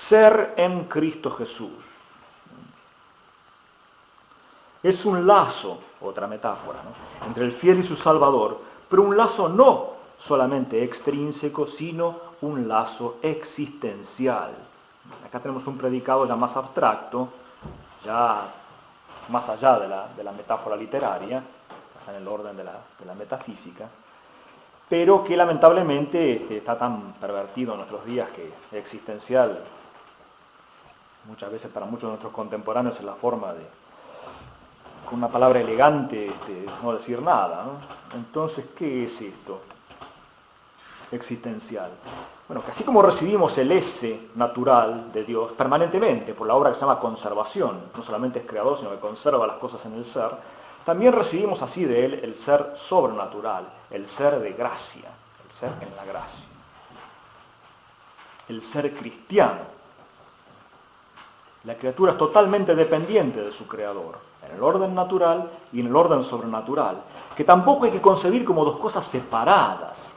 ser en Cristo Jesús. Es un lazo, otra metáfora, ¿no?, entre el fiel y su Salvador, pero un lazo no solamente extrínseco, sino un lazo existencial. Acá tenemos un predicado ya más abstracto, ya más allá de la metáfora literaria, en el orden de la metafísica, pero que lamentablemente está tan pervertido en nuestros días que existencial, muchas veces para muchos de nuestros contemporáneos, es la forma de, con una palabra elegante, no decir nada, ¿no? Entonces, ¿qué es esto? Existencial. Bueno, que así como recibimos el ese natural de Dios permanentemente por la obra que se llama conservación, no solamente es creador, sino que conserva las cosas en el ser, también recibimos así de él el ser sobrenatural, el ser de gracia, el ser en la gracia, el ser cristiano. La criatura es totalmente dependiente de su creador, en el orden natural y en el orden sobrenatural, que tampoco hay que concebir como dos cosas separadas,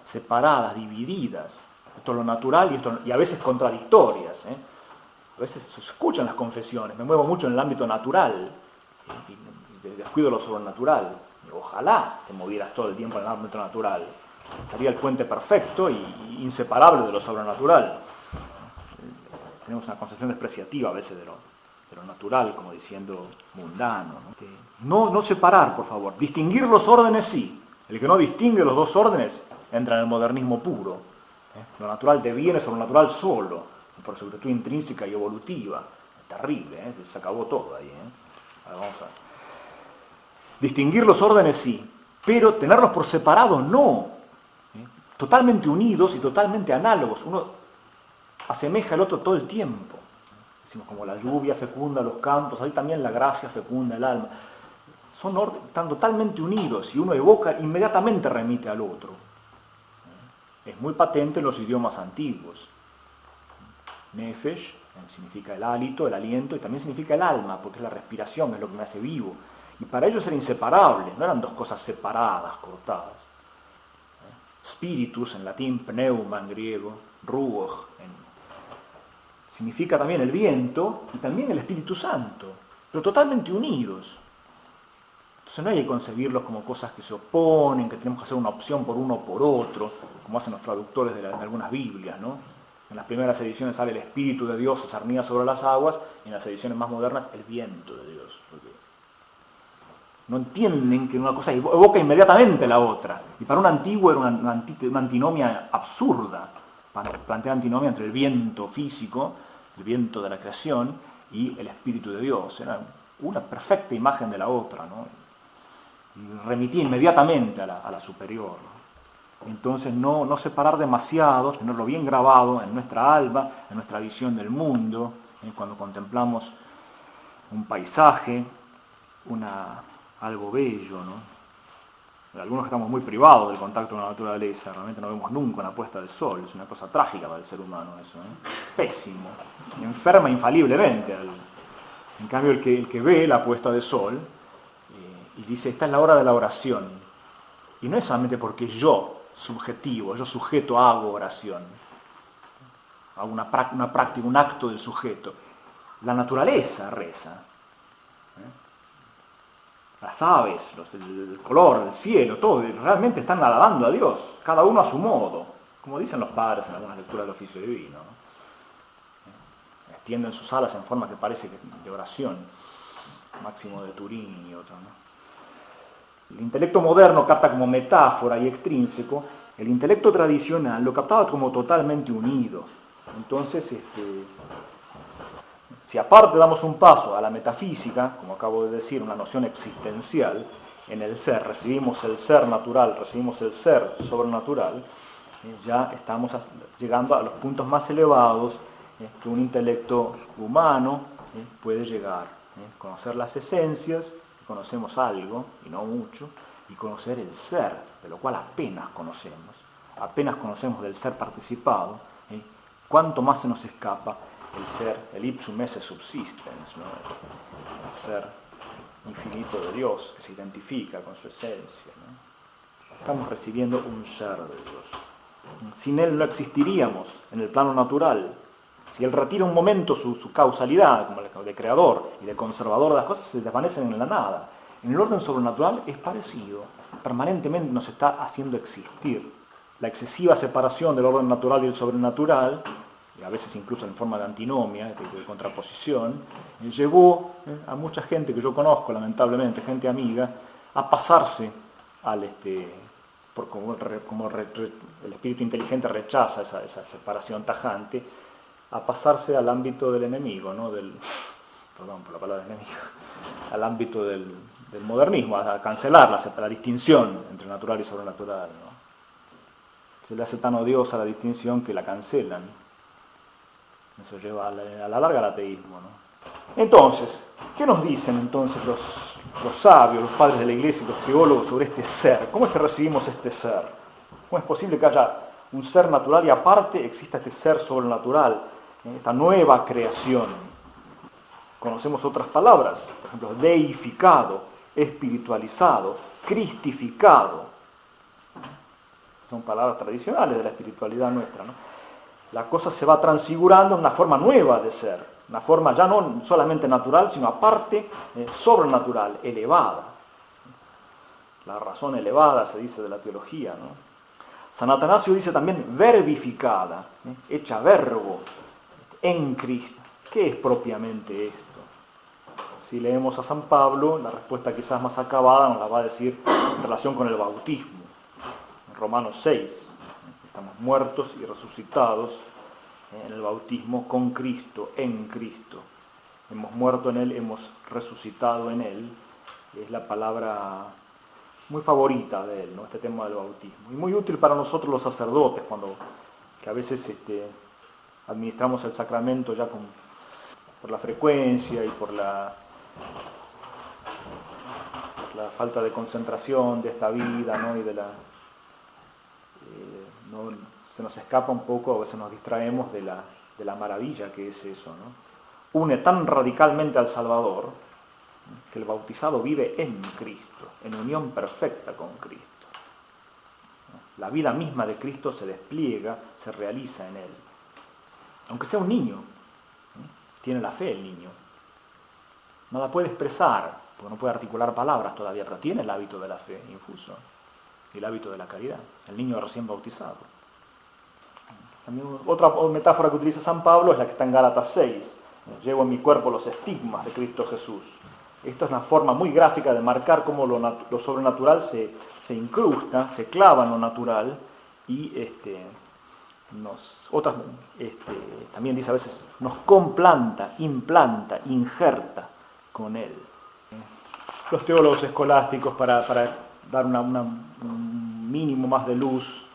separadas, divididas. Esto es lo natural y a veces contradictorias. A veces se escuchan las confesiones, me muevo mucho en el ámbito natural y descuido lo sobrenatural. Ojalá te movieras todo el tiempo en el ámbito natural. Sería el puente perfecto y inseparable de lo sobrenatural. Tenemos una concepción despreciativa a veces de lo natural, como diciendo mundano. No separar, por favor. Distinguir los órdenes sí. El que no distingue los dos órdenes entra en el modernismo puro. Lo natural deviene sobrenatural solo, por su virtud intrínseca y evolutiva. Terrible, se acabó todo ahí. Ahora vamos a distinguir los órdenes sí, pero tenerlos por separado no. Totalmente unidos y totalmente análogos. Uno asemeja al otro todo el tiempo. Decimos como la lluvia fecunda los campos, ahí también la gracia fecunda el alma. Están totalmente unidos y uno evoca, inmediatamente remite al otro. Es muy patente en los idiomas antiguos. Nefesh significa el hálito, el aliento, y también significa el alma, porque es la respiración, es lo que me hace vivo. Y para ellos era inseparable, no eran dos cosas separadas, cortadas. Spiritus en latín, pneuma en griego, ruach significa también el viento y también el Espíritu Santo, pero totalmente unidos. Entonces no hay que concebirlos como cosas que se oponen, que tenemos que hacer una opción por uno o por otro, como hacen los traductores de algunas Biblias, ¿no? En las primeras ediciones sale el Espíritu de Dios, se cernía sobre las aguas, y en las ediciones más modernas el viento de Dios. Porque no entienden que una cosa evoca inmediatamente la otra. Y para un antiguo era una antinomia absurda, para plantear antinomia entre el viento físico, el viento de la creación, y el Espíritu de Dios. Era una perfecta imagen de la otra, ¿no? Y remitía inmediatamente a la superior, ¿no? Entonces no separar demasiado, tenerlo bien grabado en nuestra alma, en nuestra visión del mundo, cuando contemplamos un paisaje, algo bello, ¿no? Algunos que estamos muy privados del contacto con la naturaleza, realmente no vemos nunca una puesta del sol, es una cosa trágica para el ser humano eso, pésimo, enferma infaliblemente. En cambio el que ve la puesta de sol y dice, esta es la hora de la oración, y no es solamente porque yo, subjetivo, yo sujeto hago oración, hago una práctica, un acto del sujeto, la naturaleza reza. Las aves, el color, el cielo, todo, realmente están alabando a Dios, cada uno a su modo, como dicen los padres en algunas lecturas del oficio divino, ¿no? Extienden sus alas en forma que parece de oración, Máximo de Turín y otro, ¿no? El intelecto moderno capta como metáfora y extrínseco, el intelecto tradicional lo captaba como totalmente unido. Entonces, si aparte damos un paso a la metafísica, como acabo de decir, una noción existencial, en el ser, recibimos el ser natural, recibimos el ser sobrenatural, ya estamos llegando a los puntos más elevados que un intelecto humano puede llegar. Conocer las esencias, conocemos algo, y no mucho, y conocer el ser, de lo cual apenas conocemos del ser participado, cuánto más se nos escapa el ser, el ipsum esse subsistens, ¿no? El ser infinito de Dios, que se identifica con su esencia, ¿no? Estamos recibiendo un ser de Dios. Sin él no existiríamos en el plano natural, Si él retira un momento su causalidad como de creador y de conservador de las cosas, se desvanecen en la nada. En el orden sobrenatural es parecido. Permanentemente nos está haciendo existir. La excesiva separación del orden natural y el sobrenatural, y a veces incluso en forma de antinomia, de contraposición, llevó a mucha gente que yo conozco, lamentablemente, gente amiga, a pasarse al como el espíritu inteligente rechaza esa separación tajante, a pasarse al ámbito del enemigo, ¿no? Perdón por la palabra enemigo, al ámbito del modernismo, a cancelar la distinción entre natural y sobrenatural, ¿no? Se le hace tan odiosa la distinción que la cancelan. Eso lleva a la larga al ateísmo, ¿no? Entonces, ¿qué nos dicen entonces los sabios, los padres de la iglesia y los teólogos sobre este ser? ¿Cómo es que recibimos este ser? ¿Cómo es posible que haya un ser natural y aparte exista este ser sobrenatural, esta nueva creación? Conocemos otras palabras, por ejemplo, deificado, espiritualizado, cristificado. Son palabras tradicionales de la espiritualidad nuestra, ¿no? La cosa se va transfigurando en una forma nueva de ser, una forma ya no solamente natural, sino aparte sobrenatural, elevada. La razón elevada se dice de la teología, ¿no? San Atanasio dice también verbificada, hecha verbo, en Cristo. ¿Qué es propiamente esto? Si leemos a San Pablo, la respuesta quizás más acabada nos la va a decir en relación con el bautismo. En Romanos 6, estamos muertos y resucitados en el bautismo con Cristo, en Cristo. Hemos muerto en Él, hemos resucitado en Él. Es la palabra muy favorita de Él, ¿no? Este tema del bautismo. Y muy útil para nosotros los sacerdotes, que a veces administramos el sacramento ya por la frecuencia y por la falta de concentración de esta vida, ¿no? Y se nos escapa un poco, a veces nos distraemos de la maravilla que es eso, ¿no? Une tan radicalmente al Salvador que el bautizado vive en Cristo, en unión perfecta con Cristo. La vida misma de Cristo se despliega, se realiza en él. Aunque sea un niño, tiene la fe el niño. No la puede expresar, porque no puede articular palabras todavía, pero tiene el hábito de la fe infuso, el hábito de la caridad, el niño recién bautizado. También otra metáfora que utiliza San Pablo es la que está en Gálatas 6. Llevo en mi cuerpo los estigmas de Cristo Jesús. Esto es una forma muy gráfica de marcar cómo lo sobrenatural se incrusta, se clava en lo natural y también dice a veces, nos complanta, implanta, injerta con él. Los teólogos escolásticos, para dar un mínimo más de luz,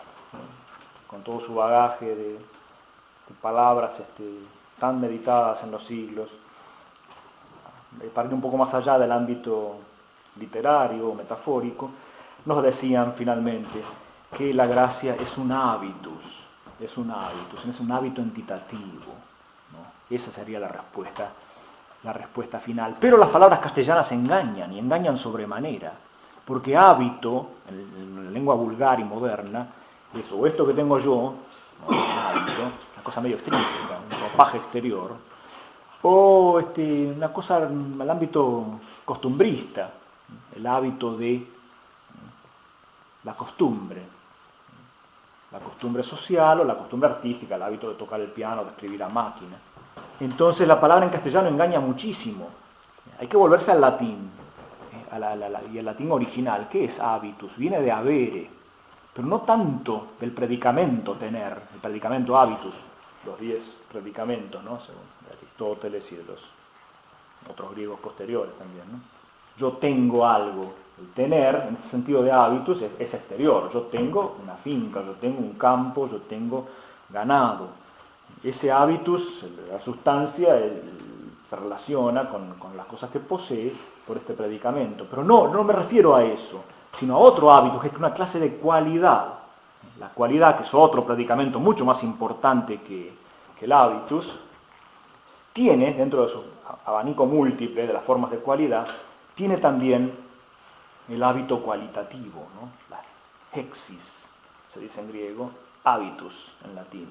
con todo su bagaje de palabras tan meditadas en los siglos, para ir un poco más allá del ámbito literario o metafórico, nos decían finalmente que la gracia es un hábitus, es un hábito entitativo, ¿no? Esa sería la respuesta final. Pero las palabras castellanas engañan, y engañan sobremanera, porque hábito, en la lengua vulgar y moderna, es o esto que tengo yo, ¿no? Un hábito, una cosa medio extrínseca, un ropaje exterior, o una cosa en el ámbito costumbrista, el hábito de la costumbre social o la costumbre artística, el hábito de tocar el piano, de escribir a máquina. Entonces la palabra en castellano engaña muchísimo. Hay que volverse al latín, y el latín original. ¿Qué es habitus? Viene de habere, pero no tanto del predicamento tener, el predicamento habitus, los 10 predicamentos, ¿no? Según Aristóteles y de los otros griegos posteriores también, ¿no? Yo tengo algo. El tener, en este sentido de hábitus, es exterior. Yo tengo una finca, yo tengo un campo, yo tengo ganado. Ese hábitus, la sustancia, se relaciona con las cosas que posee por este predicamento. Pero no me refiero a eso, sino a otro hábitus, que es una clase de cualidad. La cualidad, que es otro predicamento mucho más importante que el hábitus, tiene, dentro de su abanico múltiple de las formas de cualidad, tiene también el hábito cualitativo, ¿no? La hexis, se dice en griego, habitus en latín.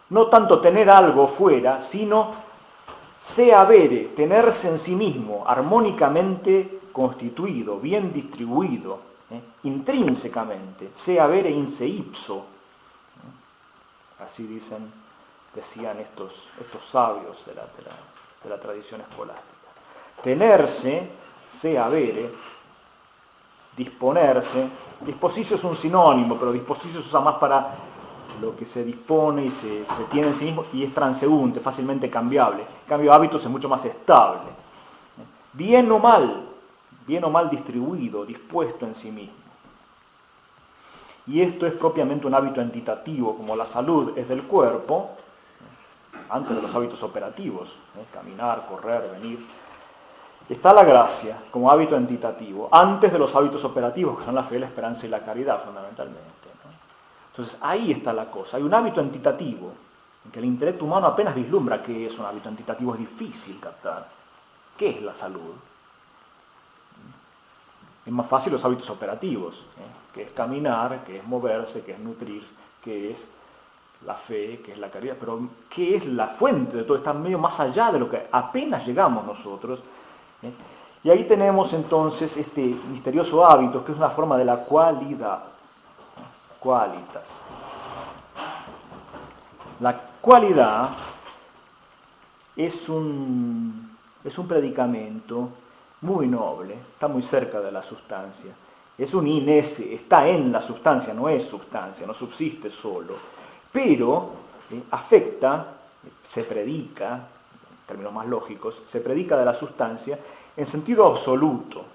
No tanto tener algo fuera, sino se avere, tenerse en sí mismo, armónicamente constituido, bien distribuido, intrínsecamente, se avere in se ipso. Así decían estos sabios de la tradición escolástica. Tenerse, se avere, disponerse. Dispositio es un sinónimo, pero dispositio se usa más para lo que se dispone y se tiene en sí mismo y es transeúnte, fácilmente cambiable. En cambio, hábitos es mucho más estable. Bien o mal distribuido, dispuesto en sí mismo. Y esto es propiamente un hábito entitativo, como la salud es del cuerpo, antes de los hábitos operativos, caminar, correr, venir. Está la gracia como hábito entitativo, antes de los hábitos operativos, que son la fe, la esperanza y la caridad, fundamentalmente. Entonces, ahí está la cosa. Hay un hábito entitativo, en que el intelecto humano apenas vislumbra qué es un hábito entitativo, es difícil captar. ¿Qué es la salud? Es más fácil los hábitos operativos, que es caminar, que es moverse, que es nutrirse, que es la fe, que es la caridad. Pero ¿qué es la fuente de todo? Está medio más allá de lo que apenas llegamos nosotros. Y ahí tenemos entonces este misterioso hábito, que es una forma de la cualidad. Qualitas. La cualidad es un predicamento muy noble, está muy cerca de la sustancia. Es un in esse, está en la sustancia, no es sustancia, no subsiste solo, pero afecta, se predica, en términos más lógicos, se predica de la sustancia en sentido absoluto,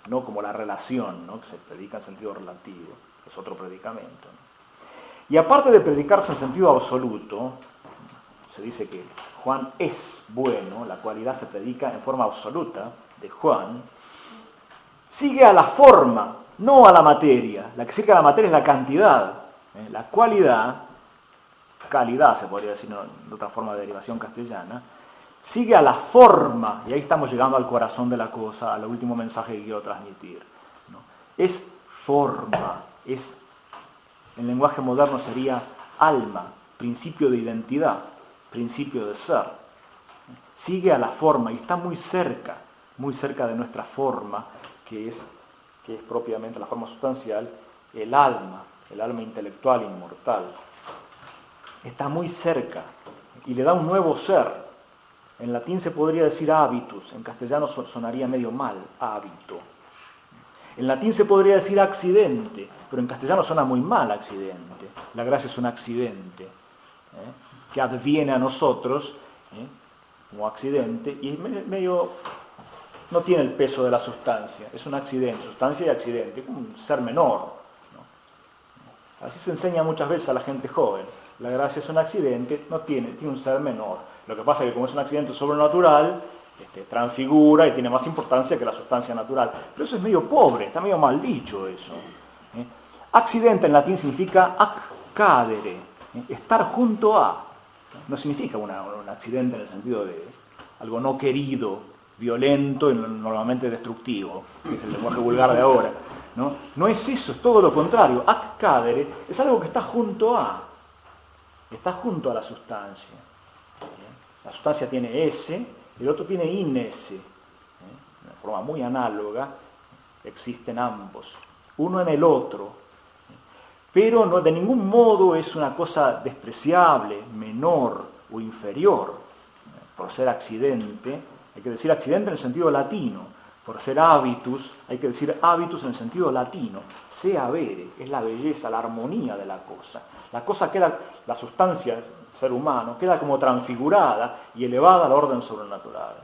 no como la relación, ¿no? Que se predica en sentido relativo, es otro predicamento, ¿no? Y aparte de predicarse en sentido absoluto, se dice que Juan es bueno, la cualidad se predica en forma absoluta de Juan, sigue a la forma, no a la materia. La que sigue a la materia es la cantidad. La cualidad, calidad se podría decir de otra forma de derivación castellana, sigue a la forma, y ahí estamos llegando al corazón de la cosa, al último mensaje que quiero transmitir, ¿no? Es forma, en lenguaje moderno sería alma, principio de identidad, principio de ser. Sigue a la forma y está muy cerca de nuestra forma, que es propiamente la forma sustancial, el alma intelectual inmortal. Está muy cerca y le da un nuevo ser. En latín se podría decir habitus, en castellano sonaría medio mal, hábito. En latín se podría decir accidente, pero en castellano suena muy mal accidente. La gracia es un accidente, que adviene a nosotros como accidente y es medio, no tiene el peso de la sustancia, es un accidente, sustancia y accidente, como un ser menor, ¿no? Así se enseña muchas veces a la gente joven. La gracia es un accidente, tiene un ser menor. Lo que pasa es que como es un accidente sobrenatural, transfigura y tiene más importancia que la sustancia natural. Pero eso es medio pobre, está medio mal dicho eso. Accidente en latín significa accadere, estar junto a. No significa un accidente en el sentido de algo no querido, violento y normalmente destructivo, que es el lenguaje vulgar de ahora. No es eso, es todo lo contrario. Accadere es algo que está junto a la sustancia. La sustancia tiene esse, el otro tiene in esse. De forma muy análoga, existen ambos, uno en el otro. Pero no, de ningún modo es una cosa despreciable, menor o inferior. Por ser accidente, hay que decir accidente en el sentido latino. Por ser habitus, hay que decir habitus en el sentido latino. Se avere, es la belleza, la armonía de la cosa. La cosa queda, la sustancia, el ser humano, queda como transfigurada y elevada al orden sobrenatural.